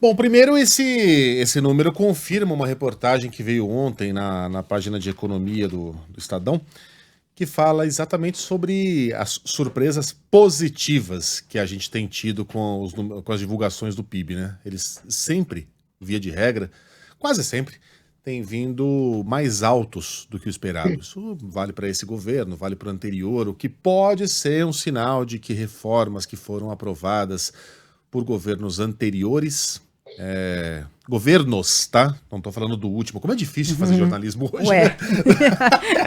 Bom, primeiro esse número confirma uma reportagem que veio ontem na página de economia do Estadão, que fala exatamente sobre as surpresas positivas que a gente tem tido com as divulgações do PIB, né? Eles sempre, via de regra, quase sempre, têm vindo mais altos do que o esperado. Isso vale para esse governo, vale para o anterior, o que pode ser um sinal de que reformas que foram aprovadas por governos anteriores, governos, tá? Não tô falando do último. Como é difícil fazer jornalismo hoje, Ué. né?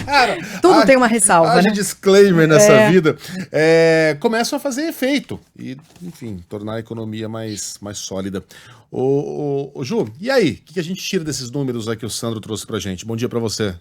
Cara, Tudo tem uma ressalva, haja né? disclaimer nessa vida. Começam a fazer efeito e, enfim, tornar a economia mais sólida. Ô, Ju, e aí? O que a gente tira desses números aí que o Sandro trouxe pra gente? Bom dia pra você.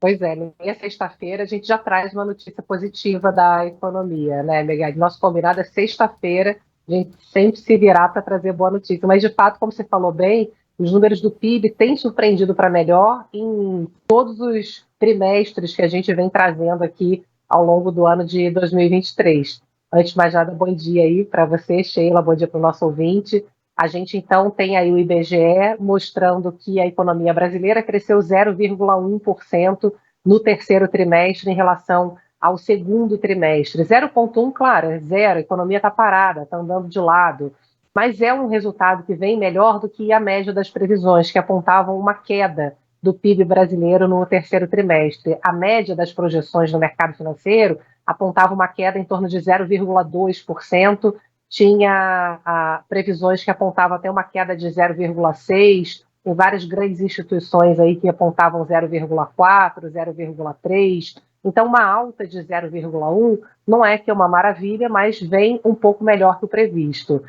Pois é, na sexta-feira a gente já traz uma notícia positiva da economia, né, Megali? Nosso combinado é sexta-feira, a gente sempre se virar para trazer boa notícia. Mas, de fato, como você falou bem, os números do PIB têm surpreendido para melhor em todos os trimestres que a gente vem trazendo aqui ao longo do ano de 2023. Antes de mais nada, bom dia aí para você, Sheila, bom dia para o nosso ouvinte. A gente, então, tem aí o IBGE mostrando que a economia brasileira cresceu 0,1% no terceiro trimestre em relação ao segundo trimestre. 0,1, claro, é zero, a economia está parada, está andando de lado, mas é um resultado que vem melhor do que a média das previsões, que apontavam uma queda do PIB brasileiro no terceiro trimestre. A média das projeções no mercado financeiro apontava uma queda em torno de 0,2%, tinha previsões que apontavam até uma queda de 0,6%, tem várias grandes instituições aí que apontavam 0,4%, 0,3%. Então, uma alta de 0,1% não é que é uma maravilha, mas vem um pouco melhor que o previsto.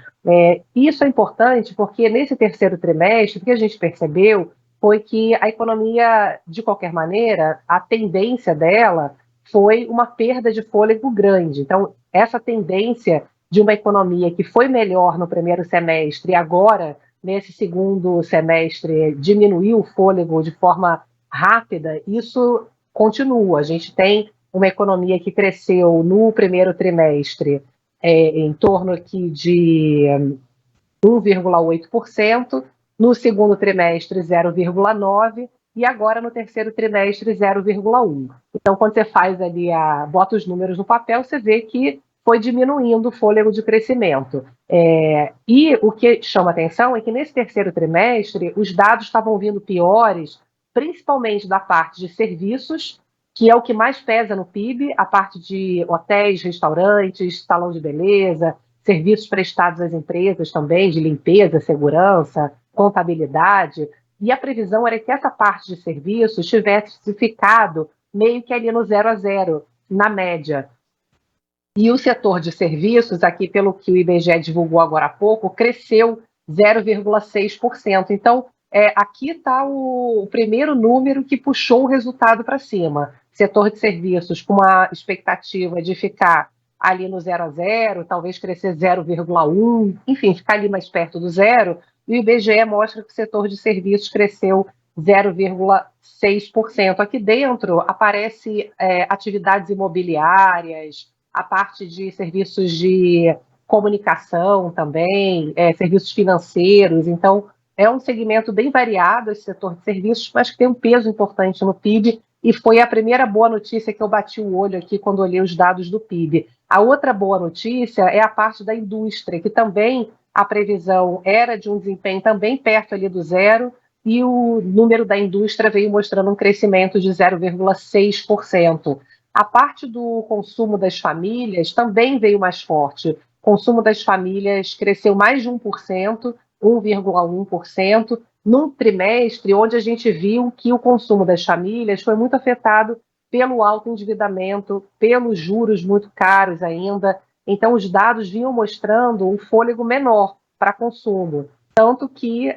Isso é importante porque nesse terceiro trimestre, o que a gente percebeu foi que a economia, de qualquer maneira, a tendência dela foi uma perda de fôlego grande. Então, essa tendência de uma economia que foi melhor no primeiro semestre e agora, nesse segundo semestre, diminuiu o fôlego de forma rápida, isso continua. A gente tem uma economia que cresceu no primeiro trimestre em torno aqui de 1,8%, no segundo trimestre 0,9% e agora no terceiro trimestre 0,1%. Então, quando você faz ali, bota os números no papel, você vê que foi diminuindo o fôlego de crescimento. E o que chama atenção é que nesse terceiro trimestre os dados estavam vindo piores, principalmente da parte de serviços, que é o que mais pesa no PIB, a parte de hotéis, restaurantes, salão de beleza, serviços prestados às empresas também, de limpeza, segurança, contabilidade, e a previsão era que essa parte de serviços tivesse ficado meio que ali no 0 a 0, na média. E o setor de serviços, aqui pelo que o IBGE divulgou agora há pouco, cresceu 0,6%. Então, aqui está o primeiro número que puxou o resultado para cima. Setor de serviços com uma expectativa de ficar ali no 0 a 0, talvez crescer 0,1, enfim, ficar ali mais perto do zero, e o IBGE mostra que o setor de serviços cresceu 0,6%. Aqui dentro aparece atividades imobiliárias, a parte de serviços de comunicação também, serviços financeiros. Então, é um segmento bem variado esse setor de serviços, mas que tem um peso importante no PIB, e foi a primeira boa notícia que eu bati o olho aqui quando olhei os dados do PIB. A outra boa notícia é a parte da indústria, que também a previsão era de um desempenho também perto ali do zero, e o número da indústria veio mostrando um crescimento de 0,6%. A parte do consumo das famílias também veio mais forte. O consumo das famílias cresceu mais de 1%, 1,1%, num trimestre onde a gente viu que o consumo das famílias foi muito afetado pelo alto endividamento, pelos juros muito caros ainda. Então, os dados vinham mostrando um fôlego menor para consumo. Tanto que,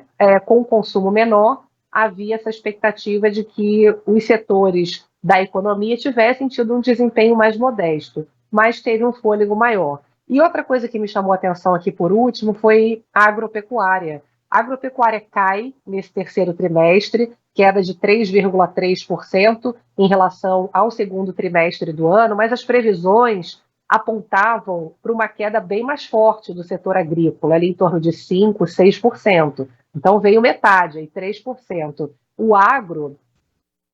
com o consumo menor, havia essa expectativa de que os setores da economia tivessem tido um desempenho mais modesto, mas teve um fôlego maior. E outra coisa que me chamou a atenção aqui por último foi a agropecuária. A agropecuária cai nesse terceiro trimestre, queda de 3,3% em relação ao segundo trimestre do ano, mas as previsões apontavam para uma queda bem mais forte do setor agrícola, ali em torno de 5%, 6%. Então veio metade, aí 3%. O agro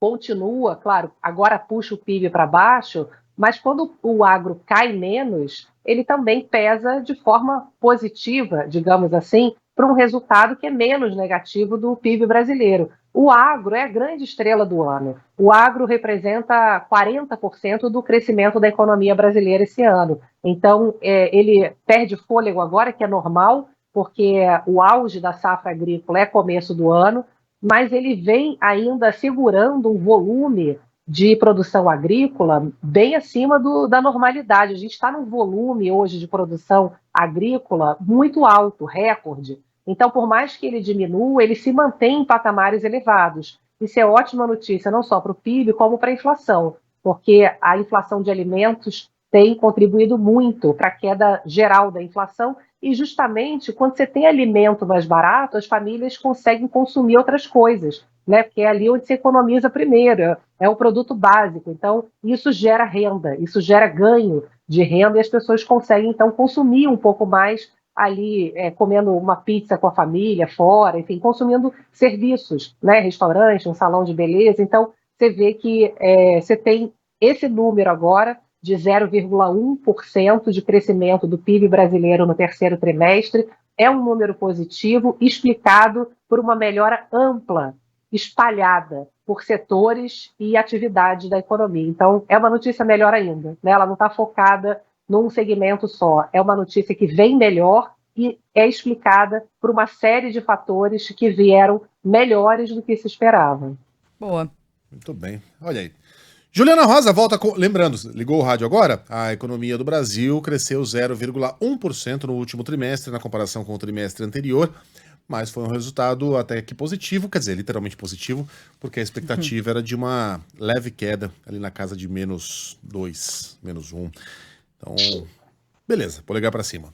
continua, claro, agora puxa o PIB para baixo, mas quando o agro cai menos, ele também pesa de forma positiva, digamos assim, para um resultado que é menos negativo do PIB brasileiro. O agro é a grande estrela do ano. O agro representa 40% do crescimento da economia brasileira esse ano. Então, ele perde fôlego agora, que é normal, porque o auge da safra agrícola é começo do ano, mas ele vem ainda segurando um volume de produção agrícola bem acima da normalidade. A gente está num volume hoje de produção agrícola muito alto, recorde. Então, por mais que ele diminua, ele se mantém em patamares elevados. Isso é ótima notícia, não só para o PIB, como para a inflação, porque a inflação de alimentos tem contribuído muito para a queda geral da inflação e justamente quando você tem alimento mais barato, as famílias conseguem consumir outras coisas, né? Porque é ali onde se economiza primeiro, é o produto básico. Então, isso gera renda, isso gera ganho de renda e as pessoas conseguem, então, consumir um pouco mais ali, comendo uma pizza com a família, fora, enfim, consumindo serviços, né? Restaurante, um salão de beleza. Então, você vê que você tem esse número agora de 0,1% de crescimento do PIB brasileiro no terceiro trimestre, é um número positivo, explicado por uma melhora ampla, espalhada por setores e atividades da economia. Então, é uma notícia melhor ainda, né? Ela não está focada num segmento só, é uma notícia que vem melhor e é explicada por uma série de fatores que vieram melhores do que se esperava. Boa. Muito bem, olha aí. Juliana Rosa volta com... Lembrando, ligou o rádio agora? A economia do Brasil cresceu 0,1% no último trimestre, na comparação com o trimestre anterior, mas foi um resultado até que positivo, quer dizer, literalmente positivo, porque a expectativa era de uma leve queda ali na casa de -2, -1. Então, beleza, polegar para cima.